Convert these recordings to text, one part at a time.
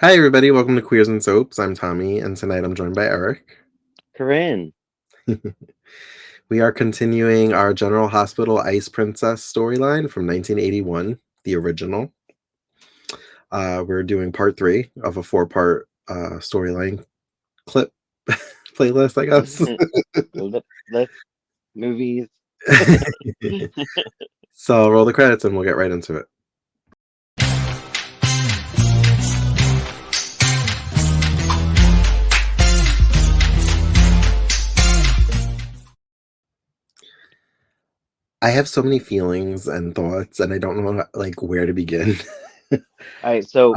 Hi, everybody. Welcome to Queers and Soaps. I'm Tommy, and tonight I'm joined by Eric. Corinne. We are continuing our General Hospital Ice Princess storyline from 1981, the original. We're doing part three of a four-part storyline clip playlist, I guess. Lip movies. So roll the credits and we'll get right into it. I have so many feelings and thoughts, and I don't know like where to begin. All right, so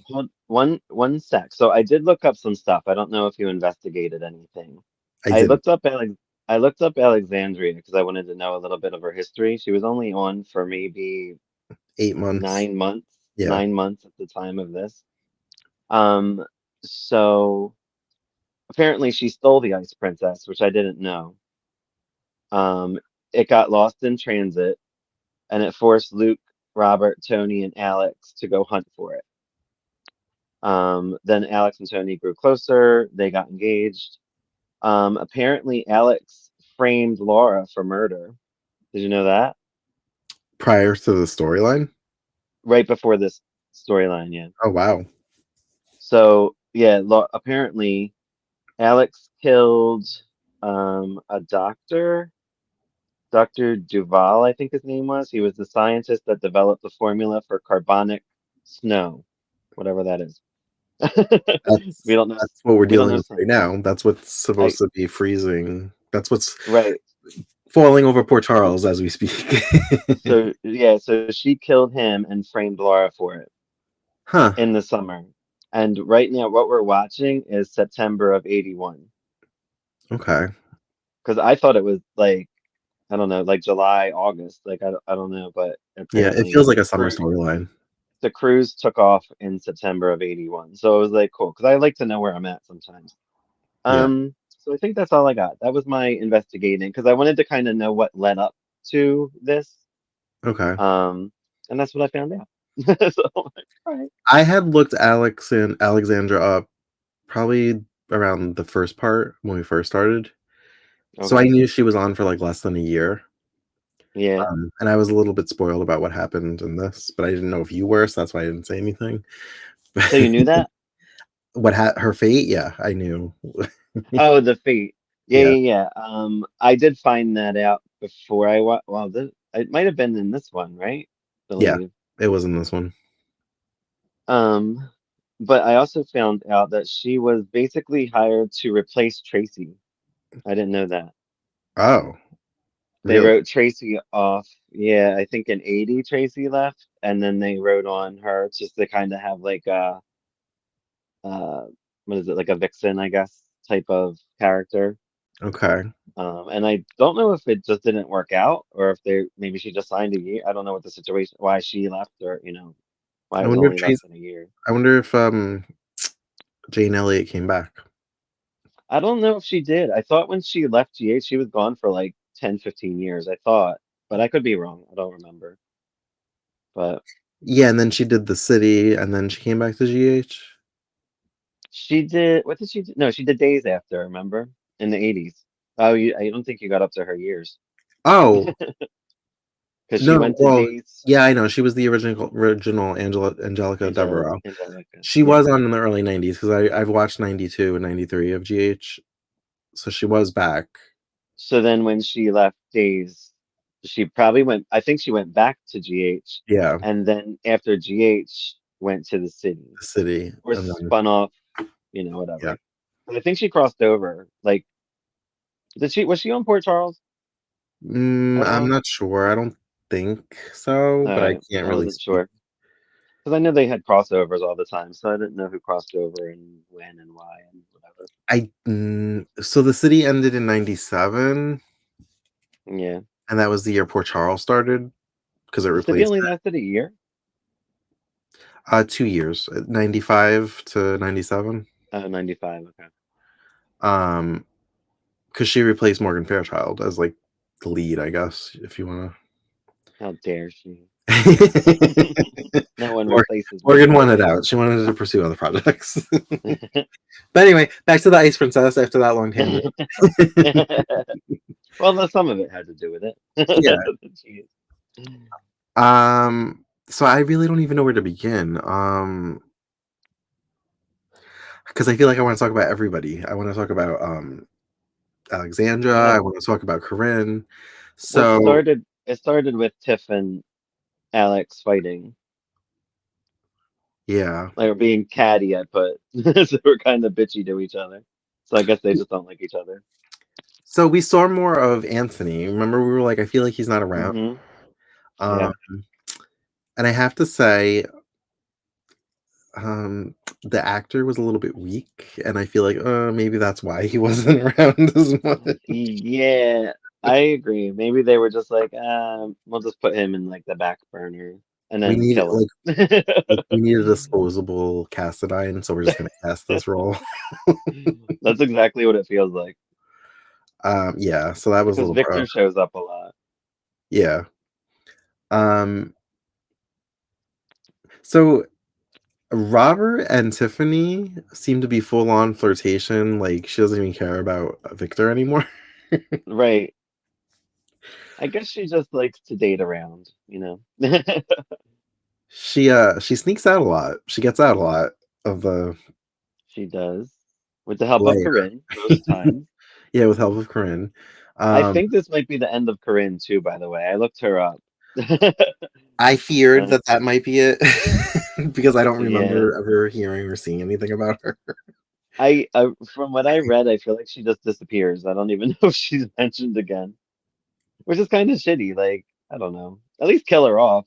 um, one sec. So I did look up some stuff. I don't know if you investigated anything. I I didn't. looked up I looked up Alexandria because I wanted to know a little bit of her history. She was only on for maybe 8 months. 9 months, Yeah. 9 months at the time of this. Um, so apparently she stole the Ice Princess, which I didn't know. Um, it got lost in transit and it forced Luke, Robert, Tony, and Alex to go hunt for it. Then Alex and Tony grew closer. They got engaged. Apparently, Alex framed Laura for murder. Did you know that? Prior to the storyline. Right before this storyline, yeah. Oh wow. So, yeah, apparently Alex killed a doctor, Dr. Duval, I think his name was. He was the scientist that developed the formula for carbonic snow, whatever that is. We That's don't know. that's what we're We don't dealing know with right science. now. That's what's I supposed to be freezing. That's what's right. falling over Port Charles as we speak. So yeah, so she killed him and framed Laura for it Huh. in the summer. And right now, what we're watching is September of '81. Okay. Because I thought it was like I don't know, like July, August. Like I don't know, but Yeah, it apparently feels like a summer storyline. the cruise took off in September of '81. So it was like cool because I like to know where I'm at sometimes. Yeah. So I think that's all I got. That was my investigating because I wanted to kind of know what led up to this. Okay. Um, and that's what I found out. So I'm like, all right, I had looked Alex and Alexandra up probably around the first part when we first started. So I okay, knew she was on for like less than a year. yeah. And I was a little bit spoiled about what happened in this, but I didn't know if you were, so that's why I didn't say anything. So you knew that? Her fate? Yeah, I knew. Oh, the fate. Yeah, Yeah. yeah, yeah. I did find that out before I well, it might have been in this one, right? Yeah. Believe. It was in this one. Um, but I also found out that she was basically hired to replace Tracy. I didn't know that. Oh, They really? wrote Tracy off. Yeah, I think in '80 Tracy left, and then they wrote on her just to kind of have like a uh what is it, like a vixen, I guess, type of character. Okay. And I don't know if it just didn't work out or if they maybe she just signed a year. I don't know what the situation, why she left or, why I it was wonder if only less Chase than a year. I wonder if Jane Elliott came back. I don't know if she did. I thought when she left GH, she was gone for like 10, 15 years, I thought, but I could be wrong. I don't remember. But Yeah, and then she did The City, and then she came back to GH. she did, what did she do? No, she did Days After, remember? In the '80s. Oh, I don't think you got up to her years Oh, because she no, went to well, Days. yeah, I know. She was the original Angelica Devereaux. Angelica. She Yeah. was on in the early 90s because I've watched 92 and 93 of GH, so she was back. So then when she left Days, she probably went, I think she went back to GH. Yeah, And then after GH, went to the city The City, or and then spun off, yeah. whatever. But I think she crossed over. Like, was she on Port Charles at I'm all? not sure. I don't think so, but I can't I really wasn't speak. sure. Because I know they had crossovers all the time. So I didn't know who crossed over and when and why and whatever. So The City ended in 97, Yeah. and that was the year Port Charles started because it The city replaced only it. lasted a year? 2 years, 95 to 97. 95. Okay. Um, because she replaced Morgan Fairchild as like the lead, I guess, if you wanna. How dare she? Morgan No one replaces me in wanted life. out. She wanted to pursue other projects. But anyway, back to the Ice Princess after that long tangent. Well, some of it had to do with it. Yeah. Jeez. So I really don't even know where to begin. Because I feel like I want to talk about everybody. I want to talk about Alexandra. Yeah. I want to talk about Corinne. Well, So it started with Tiff and Alex fighting. yeah. Like, or being catty, I put. So we're kind of bitchy to each other. So I guess they just don't like each other. So we saw more of Anthony. Remember, we were like, I feel like he's not around. Hmm. Um, Yeah. and I have to say, um, the actor was a little bit weak, and I feel like maybe that's why he wasn't around as much. Yeah, I agree. Maybe they were just like, we'll just put him in like the back burner and We then need kill we him. need a disposable Cassadine, so we're just gonna cast this role. That's exactly what it feels like. Yeah, so that was a Because little Victor shows up a lot. yeah. Um, so Robert and Tiffany seem to be full on flirtation. Like she doesn't even care about Victor anymore. Right. I guess she just likes to date around, you know? She sneaks out a lot. She gets out a lot of the She does. With the help of layer. Corinne, most times. Yeah, with help of Corinne. I Um, think this might be the end of Corinne too, by the way. I looked her up. I feared Uh, that might be it because I don't yeah. remember ever hearing or seeing anything about her. I from what I read, I feel like she just disappears. I don't even know if she's mentioned again, which is kind of shitty. Like, I don't know. At least kill her off.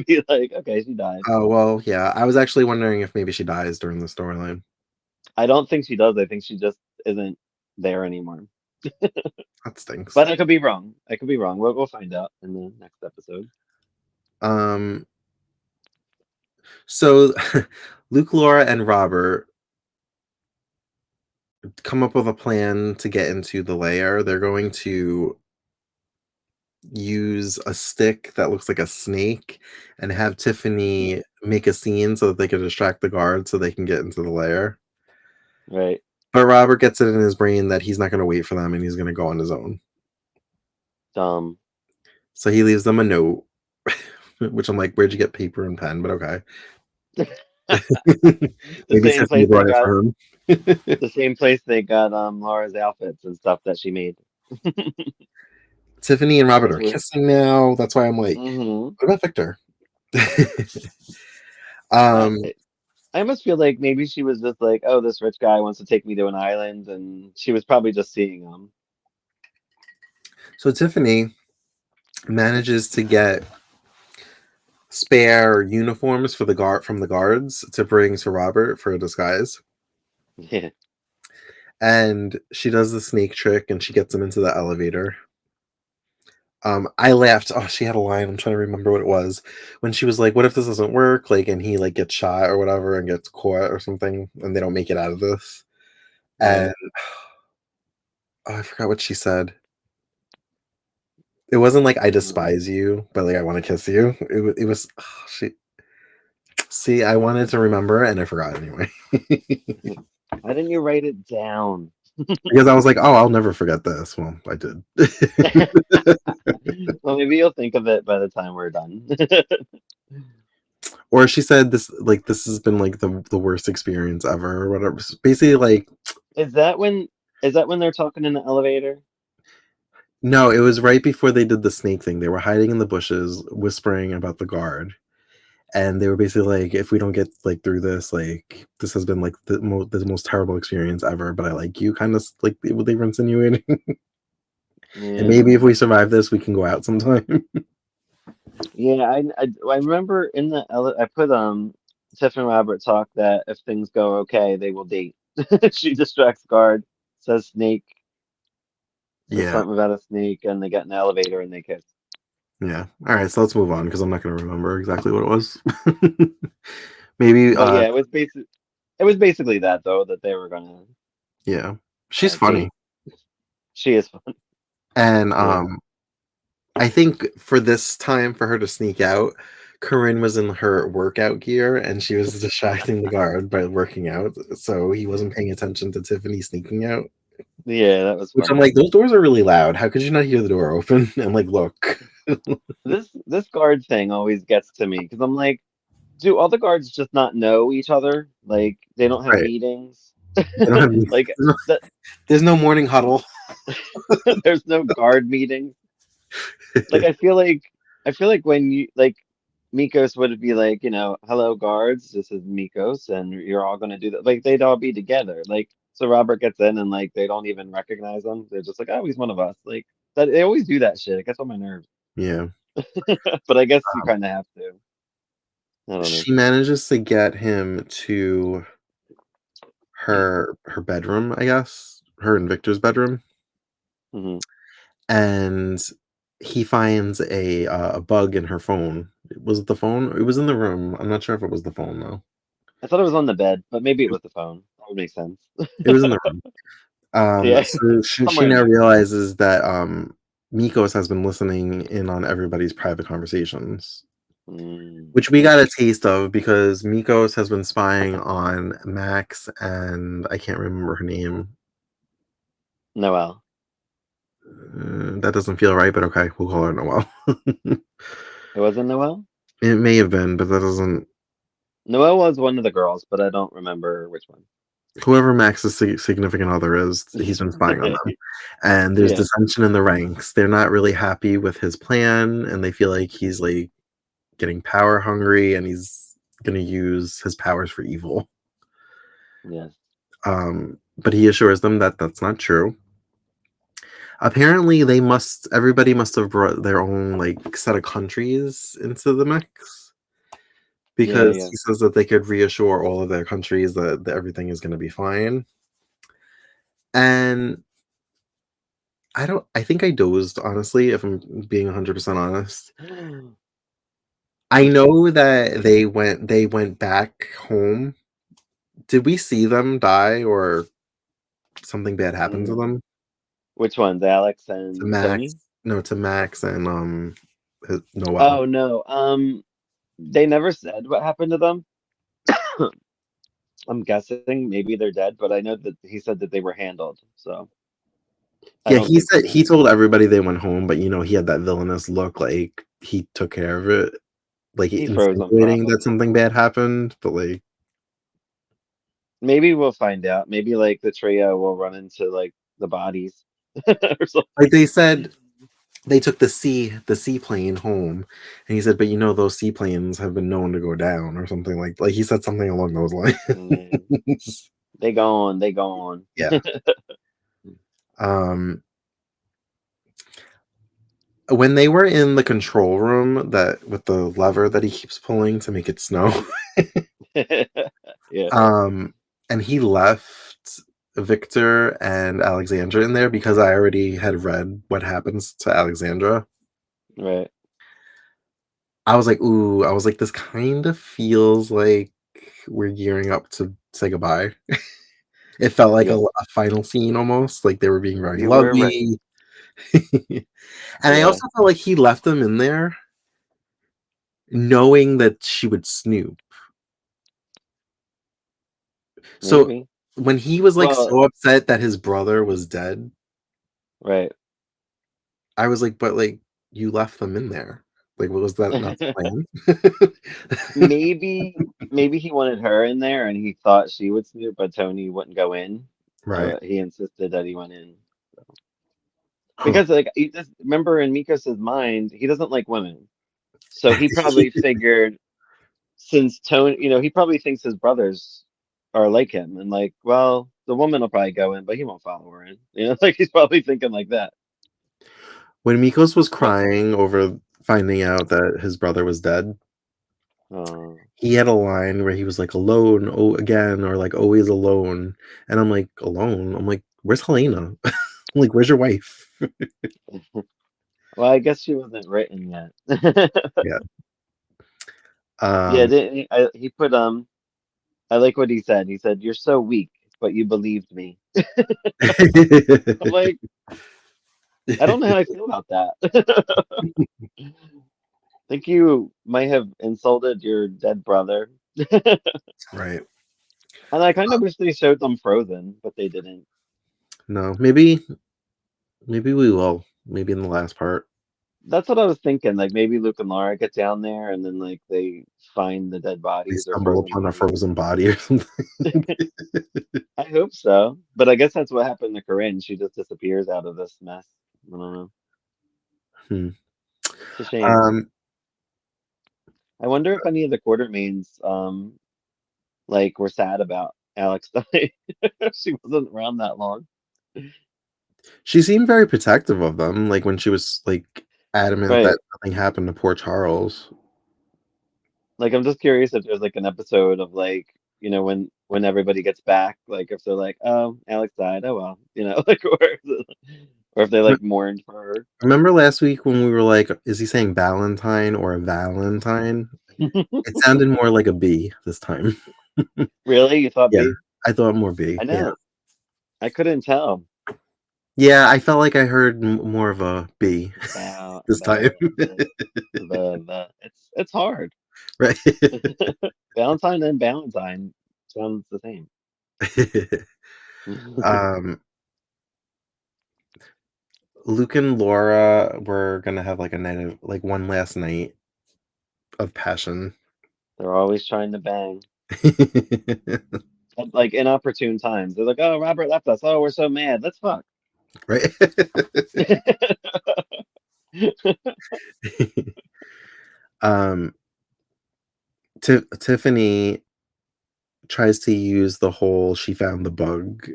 Be like, okay, she died. Oh well, yeah. I was actually wondering if maybe she dies during the storyline. I don't think she does. I think she just isn't there anymore. That stinks. But I could be wrong. I could be wrong. We'll find out in the next episode. Um, so Luke, Laura, and Robert come up with a plan to get into the lair. They're going to use a stick that looks like a snake and have Hmm. Tiffany make a scene so that they can distract the guards so they can get into the lair. Right. But Robert gets it in his brain that he's not going to wait for them and he's going to go on his own. Dumb. So he leaves them a note, which I'm like, where'd you get paper and pen? But okay. The Maybe same Tiffany place they brought it got for him. the same place they got Laura's outfits and stuff that she made. Tiffany and Robert That's are weird. kissing now. That's why I'm like, Hmm. what about Victor? I, um, I almost feel like maybe she was just like, oh, this rich guy wants to take me to an island, and she was probably just seeing him. so Tiffany manages to get spare uniforms for the guard from the guards to bring to Robert for a disguise. Yeah. And she does the snake trick and she gets him into the elevator. I laughed. Oh, she had a line. I'm trying to remember what it was when she was like, "What if this doesn't work?" Like, and he like gets shot or whatever and gets caught or something, and they don't make it out of this. Right. And oh, I forgot what she said. It wasn't like I Mm. despise you, but like I want to kiss you. It was oh, she. See, I wanted to remember and I forgot anyway. Why didn't you write it down? Because I was like, "Oh, I'll never forget this." Well, I did. Well, maybe you'll think of it by the time we're done. Or she said this like this has been like the worst experience ever or whatever. Basically, like Is that when is that when they're talking in the elevator? no, it was right before they did the snake thing. They were hiding in the bushes, whispering about the guard, and they were basically like, "If we don't get like through this, like this has been like the most terrible experience ever." But I like you, kind of like they were insinuating, and Yeah. maybe if we survive this, we can go out sometime. Yeah, I remember in I put Tiff and Robert talk that if things go okay, they will date. She distracts guard, says snake, says Yeah, something about a snake, and they get in the elevator and they kiss. yeah. All right, so let's move on because I'm not going to remember exactly what it was. Maybe, But yeah, it was basically that though that they were gonna yeah. She's funny, date. She is fun. and Yeah. I think for this time for her to sneak out, Corinne was in her workout gear and she was distracting the guard by working out, so he wasn't paying attention to Tiffany sneaking out. Yeah, that was Which I'm funny. like, those doors are really loud. How could you not hear the door open and like look? This guard thing always gets to me because I'm like, do all the guards just not know each other? Like they don't have Right. meetings? They don't have Like there's no, that there's no morning huddle. there's no guard meetings. Like I feel like when you like Mikos would be like, hello guards, this is Mikos, and you're all gonna do that. Like they'd all be together. Like so Robert gets in and like they don't even recognize him. They're just like, oh, he's one of us. Like that they always do that shit. It gets on my nerves. Yeah. But I guess you kind of have to. I don't know. She manages to get him to her bedroom, I guess. Her and Victor's bedroom. Hmm. And he finds a bug in her phone. Was it the phone? It was in the room. I'm not sure if it was the phone though. I thought it was on the bed, but maybe it was the phone. That would make sense. It was in the room. Yeah, So she somewhere in now there. realizes that Mikos has been listening in on everybody's private conversations, which we got a Interesting. taste of because Mikos has been spying on Max and I can't remember her name. Noel. That doesn't feel right, but okay, we'll call her Noelle. It wasn't Noel? It may have been, but that doesn't. Noel was one of the girls, but I don't remember which one. Whoever Max's significant other is, he's been spying on them. And there's Yeah, dissension in the ranks. They're not really happy with his plan, and they feel like he's like getting power hungry and he's going to use his powers for evil. yeah, But he assures them that that's not true. Apparently, everybody must have brought their own like set of countries into the mix yeah, because yeah. he says that they could reassure all of their countries that everything is going to be fine. And I think I dozed, honestly, if I'm being 100% honest. I know that they went back home. Did we see them die or something bad happen to Mm. them? Which ones, Alex To and Max? Tony? No, to Max and Noel. Oh no. They never said what happened to them. I'm guessing maybe they're dead, but I know that he said that they were handled, so I Yeah, don't he think said they're he gonna. told everybody they went home, but he had that villainous look like he took care of it, like He froze them insinuating that probably. something bad happened, but like Maybe we'll find out. Maybe like the trio will run into like the bodies or something. like they said they took the seaplane home, and he said, but those seaplanes have been known to go down or something like he said something along those Yeah. lines. They gone, they gone. Yeah. Um, when they were in the control room that with the lever that he keeps pulling to make it snow, Yeah, um, and he left Victor and Alexandra in there because I already had read what happens to Alexandra. right. I was like, ooh, I was like, this kind of feels like we're gearing up to say goodbye. It felt like Yes, a final scene almost, like they were being very you were right. lovey. And I Yeah, also felt like he left them in there knowing that she would snoop. So maybe. when he was like Well, so upset that his brother was dead, right. I was like, but like you left them in there. Like, what was that not the plan? Maybe he wanted her in there and he thought she would snoop, but Tony wouldn't go in. Right. He insisted that he went in. Huh. Because like you just remember in Mikos's mind, he doesn't like women. So he probably figured since Tony, he probably thinks his brothers are like him and like, well, the woman will probably go in, but he won't follow her in. Like he's probably thinking like that. When Mikos was But crying over finding out that his brother was dead, uh, he had a line where he was like, "Alone, oh again," or like "always alone," and I'm like, "Alone?" I'm like, "Where's Helena? Like, where's your wife?" well, I guess she wasn't written yet. Yeah. Yeah, Um, he put I like what he said. He said, "You're so weak, but you believed me." I'm like, I don't know how I feel about that. Think you might have insulted your dead brother. Right. And I kind of wish they showed them frozen, but they didn't. No, maybe we will. Maybe in the last part, That's what I was thinking. Like maybe Luke and Laura get down there and then like they find the dead they bodies or stumble frozen upon a bodies. frozen body or something. I hope so. But I guess that's what happened to Corinne. She just disappears out of this mess. I don't know. Hmm. It's a shame. Um, I wonder if any of the Quartermains like were sad about Alex dying. She wasn't around that long. she seemed very protective of them, like when she was like adamant that Right. nothing happened to poor Charles. Like I'm just curious if there's like an episode of like, when everybody gets back, like if they're like, oh, Alex died, oh well, like or if they like mourned for Remember last week when we were like, is he saying Valentine or a Valentine? her. It sounded more like a B this time. Really? You thought Yeah, B? I thought more B. I Yeah. know. I couldn't tell. Yeah, I felt like I heard more of a B Val, this time. it's hard. Right. Valentine and Valentine sounds the same. um, Luke and Laura were gonna have like a night of like one last night of passion. They're always trying to bang. At, like inopportune times. They're like, oh, Robert left us. Oh, we're so mad. Let's fuck. Right. um, Tiffany tries to use the whole she found the bug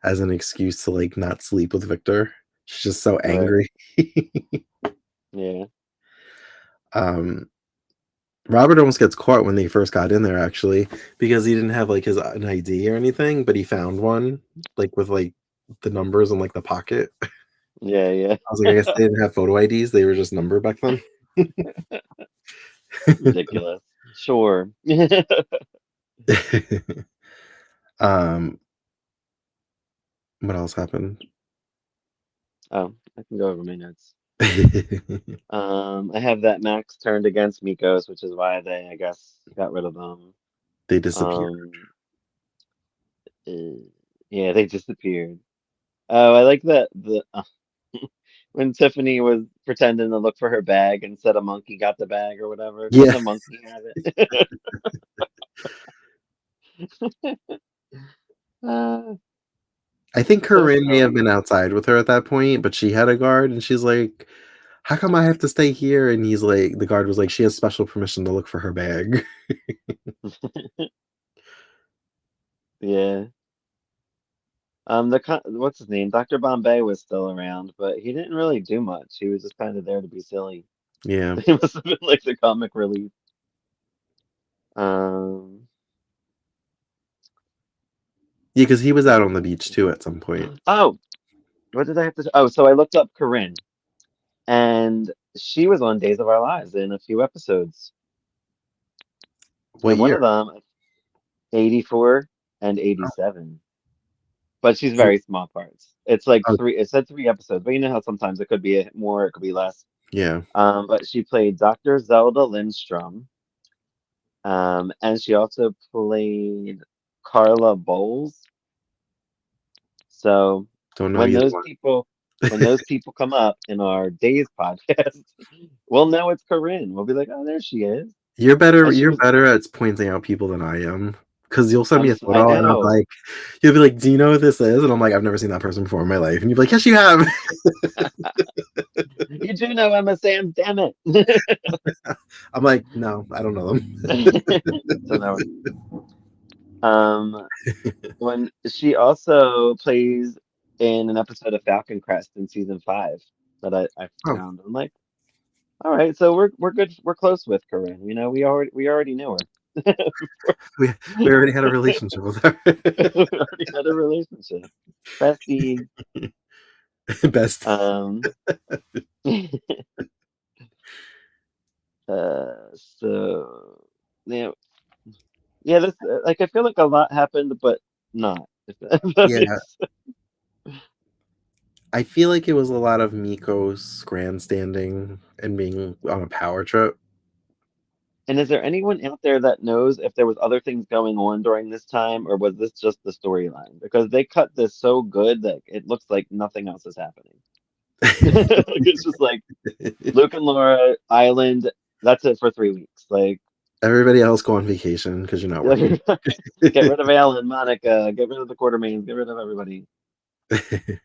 as an excuse to like not sleep with Victor. She's just so Right. angry. Yeah. um, Robert almost gets caught when they first got in there actually because he didn't have like his an ID or anything, but he found one like with like the numbers in like the pocket. Yeah, yeah. I was like, I guess they didn't have photo IDs; they were just numbered back then. Ridiculous. Sure. um, what else happened? Oh, I can go over my notes. I have that Max turned against Mikos, which is why they, I guess, got rid of them. They disappeared. Um, uh, yeah, they disappeared. Oh, I like that when Tiffany was pretending to look for her bag and said a monkey got the bag or whatever. Didn't Yeah, a monkey have it? uh, I think so Corinne may have silly. been outside with her at that point, but she had a guard, and she's like, "How come I have to stay here?" And he's like, the guard was like, "She has special permission to look for her bag." Yeah. What's his name? Dr. Bombay was still around, but he didn't really do much. He was just kind of there to be silly. Yeah, He must have been like the comic relief. Um, yeah, because he was out on the beach too at some point. oh, what did I have to? Oh, so I looked up Corinne, and she was on Days of Our Lives in a few episodes, What and one of year? them, 84 and 87. But she's Is it- very small parts. It's like Oh, three. It said 3 episodes, but you know how sometimes it could be more, it could be less. yeah, But she played Dr. Zelda Lindstrom, and she also played Carla Bowles. So don't know when either those one. people when those people come up in our Days podcast, we'll know it's Corinne. We'll be like, oh, there she is. You're better. And she You're was. better at pointing out people than I am. Because you'll send me a I photo, and I'm know. like, you'll be like, "Do you know who this is?" And I'm like, "I've never seen that person before in my life." And you'll be like, "Yes, you have." You do know Emma Sam, damn it. I'm like, "No, I don't know them." So no. Um, when she also plays in an episode of Falcon Crest in season 5 that I Oh, found. I'm like, all right, so we're good. We're close with Corinne. We already knew her. we we already had a relationship with her. We already had a relationship. Bestie. Best. Um, so yeah, yeah. This like I feel like a lot happened, but not. If that Yeah, makes I feel like it was a lot of Miko's grandstanding and being on a power trip. And is there anyone out there that knows if there was other things going on during this time, or was this just the storyline? Because they cut this so good that it looks like nothing else is happening. Like, it's just like Luke and Laura Island. That's it for 3 weeks. Like, Everybody else go on vacation because you're not working. get rid of Alan, Monica, get rid of the Quartermains, get rid of everybody.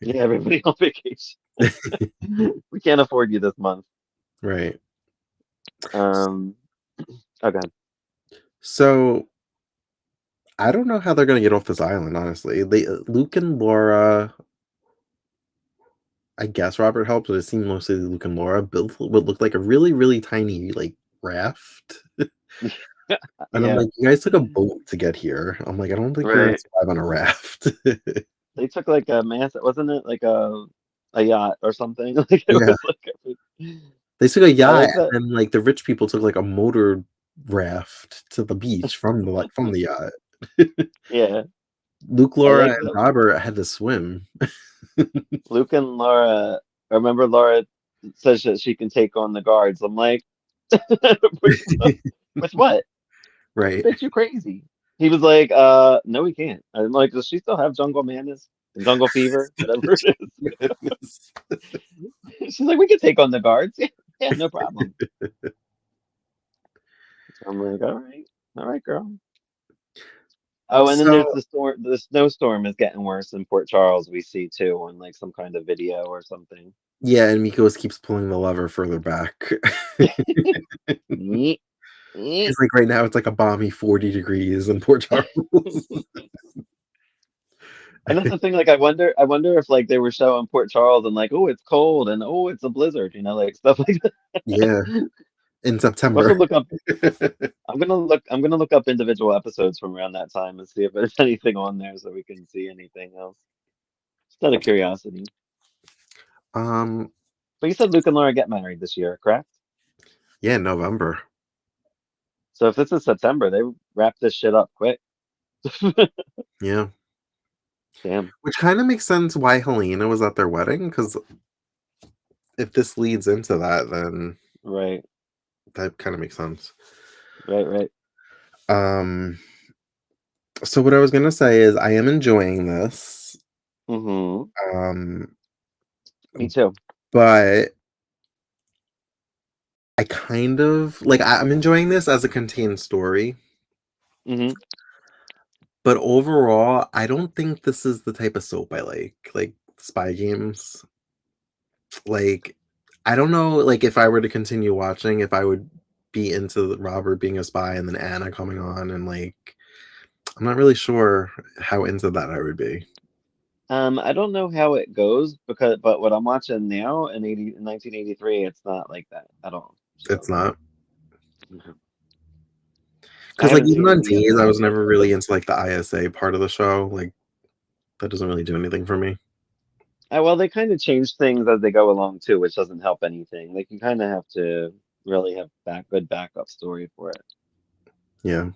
Yeah, everybody on vacation. We can't afford you this month. Right. Um, okay. So I don't know how they're gonna get off this island, honestly. Luke and Laura, I guess Robert helped, but it seemed mostly Luke and Laura built what looked like a really, really tiny like raft. And I'm Yeah, like, you guys took a boat to get here. I'm like, I don't think you're gonna right. survive on a raft. They took like a massive, wasn't it like a yacht or something? Like it Yeah. was like They took a I yacht like that. and then like the rich people took like a motor raft to the beach from the yacht. Yeah, Luke, I Laura, like and that. Robert had to swim. Luke and Laura. Remember, Laura says that she can take on the guards. I'm like, with, with what? Right. Bitch, you crazy? He was like, no, we can't. I'm like, does she still have jungle madness and jungle fever, whatever it Yes. is? She's like, we can take on the guards. Yeah, yeah, no problem. I'm like, all right, girl. Oh, and then there's So the storm. The snowstorm is getting worse in Port Charles. We see too on like some kind of video or something. yeah, and Mikos keeps pulling the lever further back. Yeet, yeet. He's like, right now it's like a balmy 40 degrees in Port Charles. And that's the thing. Like, I wonder if like they were showing Port Charles and like, oh, it's cold and oh, it's a blizzard. Like stuff like that. Yeah, in We'll have to September. look up. I'm gonna look up individual episodes from around that time and see if there's anything on there so we can see anything else. Just out of curiosity. Um, But you said Luke and Laura get married this year, correct? yeah, November. So if this is September, they wrap this shit up quick. Yeah. Damn. Which kind of makes sense why Helena was at their wedding, because if this leads into that, then Right. that kind of makes sense. Right. Right. Um, so what I was gonna say is I am enjoying this. Mm-hmm. Um, Me too. but I kind of like I'm enjoying this as a contained story. Mm-hmm. But overall, I don't think this is the type of soap I like. Like spy games. Like I don't know like if I were to continue watching, if I would be into Robert being a spy and then Anna coming on and like I'm not really sure how into that I would be. I don't know how it goes but what I'm watching now in 1983, it's not like that at all. It's So not. mhm. I Because like haven't even seen on any of Days, the I was episodes never yet. really into like the ISA part of the show. Like that doesn't really do anything for me. Well, they kind of change things as they go along too, which doesn't help anything. Like you kind of have to really have good backup story for it. Yeah.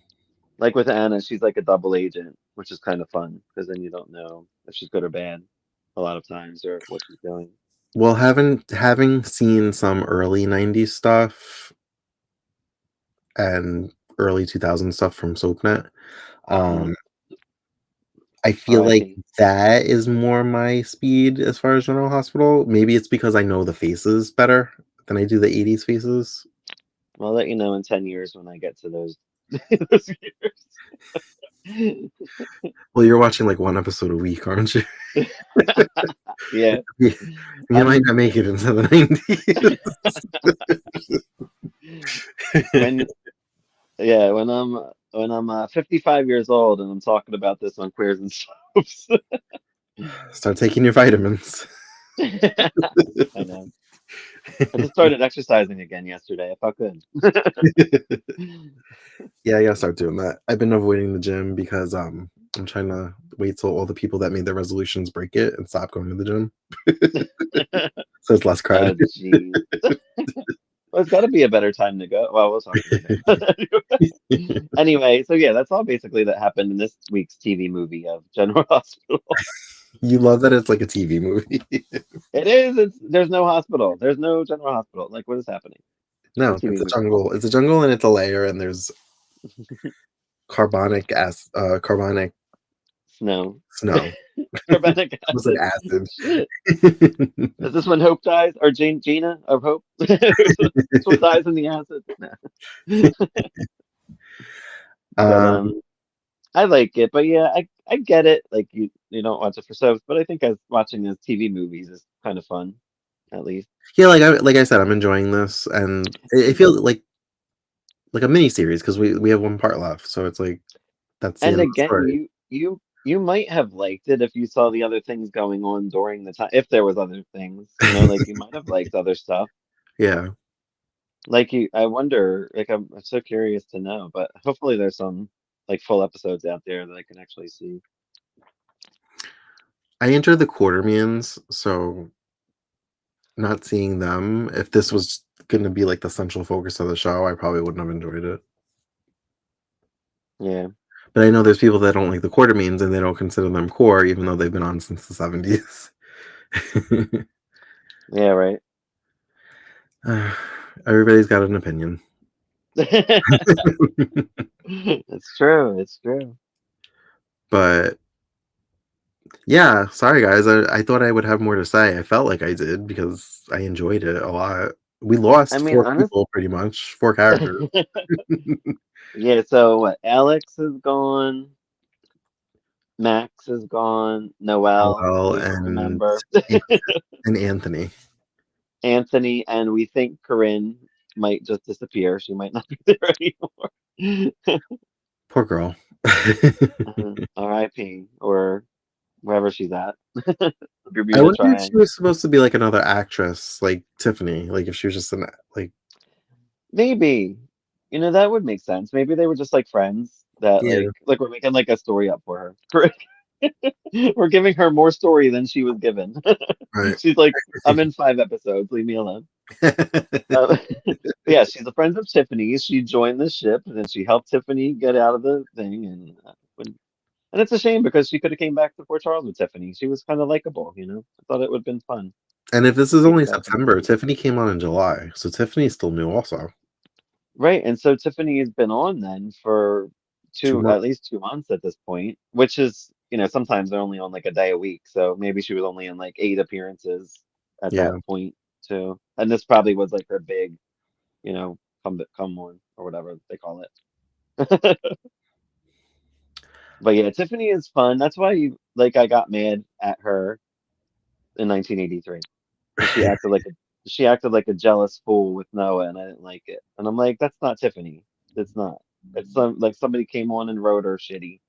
Like with Anna, she's like a double agent, which is kind of fun because then you don't know if she's good or bad a lot of times or what she's doing. Well, having seen some early 90s stuff and early 2000s stuff from SoapNet, Mm. um, I feel like R.I.P. that is more my speed as far as General Hospital. Maybe it's because I know the faces better than I do the 80s faces. I'll let you know in 10 years when I get to those, those years. Well, you're watching like one episode a week, aren't you? Yeah. You you might I'm not make it into the 90s. when yeah, when I'm 55 years old and I'm talking about this on Queers and Soaps. Start taking your vitamins. I know. I just started exercising again yesterday. I felt good. Yeah, I gotta start doing that. I've been avoiding the gym because I'm trying to wait till all the people that made their resolutions break it and stop going to the gym. So it's less crowded. Oh, jeez. Well, it's got to be a better time to go. Well, we'll talk about that. Anyway, so yeah, that's all basically that happened in this week's TV movie of General Hospital. You love that it's like a TV movie. It is. There's no hospital. There's no general hospital. Like, what is happening? It's a No, TV it's a movie. jungle. It's a jungle and it's a layer and there's carbonic Snow. snow. Carbonic Almost like acid. acid. Shit. Is this when Hope dies? Or Gina of Hope? This one dies in the acid. No. But um, I like it. But yeah, I get it. Like you don't watch it for soaps, but I think as watching as TV movies is kind of fun, at least. yeah, like I said, I'm enjoying this, and it feels like a mini series because we have one part left, so it's like that's the And end of the again, story. you might have liked it if you saw the other things going on during the time. If there was other things, you know, like you might have liked other stuff. Yeah, Like I wonder, like I'm so curious to know, but hopefully there's some like full episodes out there that I can actually see. I enjoyed the Quartermians, so not seeing them. If this was going to be like the central focus of the show, I probably wouldn't have enjoyed it. Yeah, But I know there's people that don't like the Quartermians and they don't consider them core, even though they've been on since the 70s. yeah, right. Everybody's got an opinion. It's true. It's true. But yeah, sorry guys. I thought I would have more to say. I felt like I did because I enjoyed it a lot. We I lost mean, four honest. people pretty much, four characters. Yeah. So what? Alex is gone. Max is gone. Noel, Noel we don't and remember. and Anthony. Anthony, and we think Corinne might just disappear. She might not be there anymore. Poor girl. R.I.P. or wherever she's at. I Bermuda wonder if she Triangle. was supposed to be like another actress, like Tiffany, like if she was just an like Maybe. You know, that would make sense. Maybe they were just like friends that yeah, like we're making like a story up for her. We're giving her more story than she was given. right. She's like, I'm in 5 episodes, leave me alone. Uh, yeah, she's a friend of Tiffany's. She joined the ship and then she helped Tiffany get out of the thing and it's a shame because she could have came back to Port Charles with Tiffany. She was kind of likable, you know. I thought it would have been fun And if this to is see her only back in the September, series. Tiffany came on in July, so Tiffany's still new also. Right, and so Tiffany has been on then for Two two, months. at least 2 months at this point, which is, you know, sometimes they're only on like a day a week. So maybe she was only in like 8 appearances at Yeah. that point too. And this probably was like her big, you know, come on or whatever they call it. But yeah, Tiffany is fun. That's why like I got mad at her in 1983 because she acted like a jealous fool with Noah, and I didn't like it. And I'm like, that's not Tiffany. It's not. It's like somebody came on and wrote her shitty.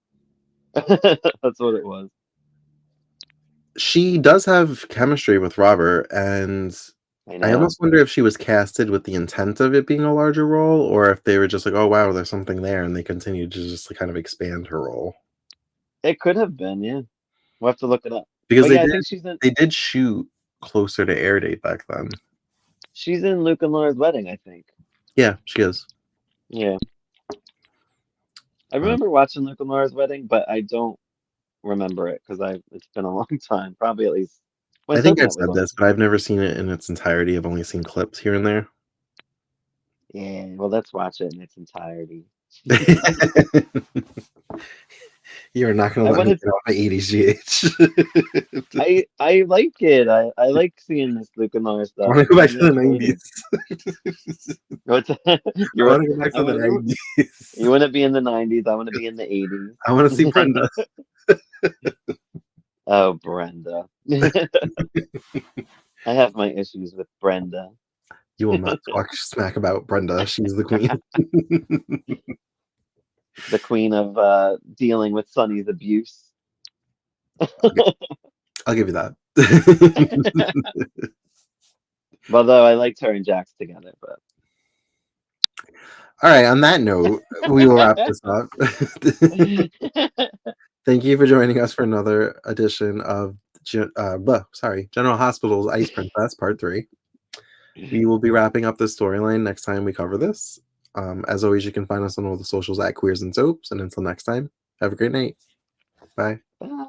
That's what it was. She does have chemistry with Robert, and I I know. almost wonder if she was casted with the intent of it being a larger role, or if they were just like, "Oh wow, there's something there," and they continued to just like, kind of expand her role. It could have been, yeah. We'll have to look it up. Because But yeah, I think they did shoot closer to air date back then. she's in Luke and Laura's wedding, I think. Yeah, she is. Yeah. I Uh, remember watching Luke and Laura's wedding, but I don't remember it because I it's been a long time, probably at least when I think I've Soapnet was said on. this, but I've never seen it in its entirety. I've only seen clips here and there. Yeah, well, let's watch it in its entirety. You're not gonna I let me wanted get off my 80s GH. I like it. I like seeing this Luke and Laura I stuff. want to go back Maybe to the that's what it is. 90s. What's I you're want to go back I to the want to 90s. you want to be in the 90s. I want to be in the 80s. I want to see Brenda. Oh, Brenda. I have my issues with Brenda, You will not talk smack about Brenda. She's the queen. the queen of dealing with Sonny's abuse. I'll give you that. Although I liked her and Jax together, but All right. On that note, we will wrap this up. Thank you for joining us for another edition of General Hospital's Ice Princess Part 3. We will be wrapping up this storyline next time we cover this. As always, you can find us on all the socials at Queers and Soaps. And until next time, have a great night. Bye. bye.